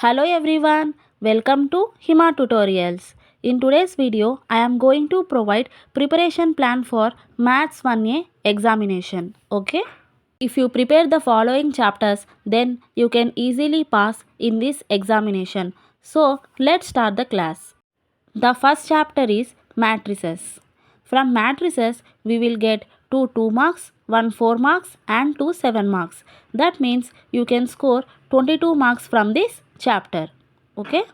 Hello everyone, welcome to Hima Tutorials. In today's video, I am going to provide preparation plan for Maths 1A examination. Okay? If you prepare the following chapters, then you can easily pass in this examination. So, let's start the class. The first chapter is matrices. From matrices, we will get 2 marks, 1 4 marks and 2 7 marks. That means you can score 22 marks from this chapter. Okay?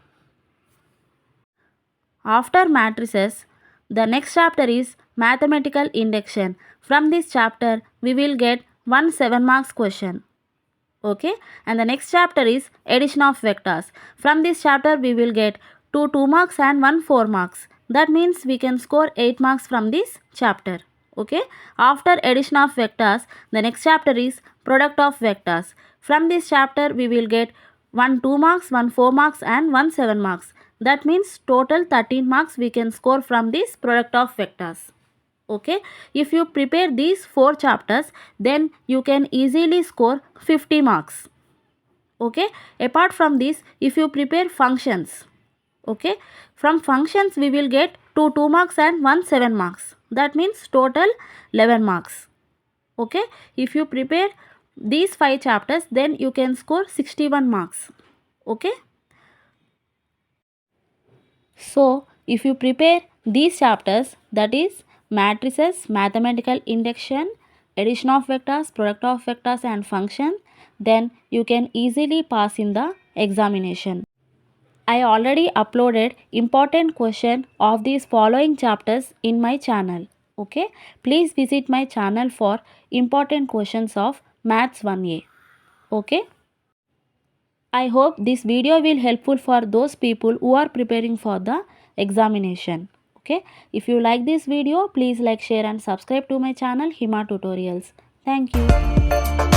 After matrices, the next chapter is mathematical induction. From this chapter, we will get 1 7 marks question. Okay, and the next chapter is addition of vectors. From this chapter we will get 2 marks and 1 4 marks. That means we can score 8 marks from this chapter. Okay, after addition of vectors, the next chapter is product of vectors. From this chapter we will get 1 2 marks, 1 4 marks and 1 7 marks. That means total 13 marks we can score from this product of vectors. Okay, if you prepare these 4 chapters, then you can easily score 50 marks. Okay, apart from this, if you prepare functions, okay, from functions we will get 2 marks and 1 7 marks. That means total 11 marks. Okay, if you prepare these 5 chapters, then you can score 61 marks. Okay, so if you prepare these chapters, that is matrices, mathematical induction, addition of vectors, product of vectors and function, then you can easily pass in the examination. I already uploaded important question of these following chapters in my channel. Okay, please visit my channel for important questions of Maths 1A. Okay. I hope this video will helpful for those people who are preparing for the examination. Okay. If you like this video, please like, share and subscribe to my channel Hima Tutorials. Thank you.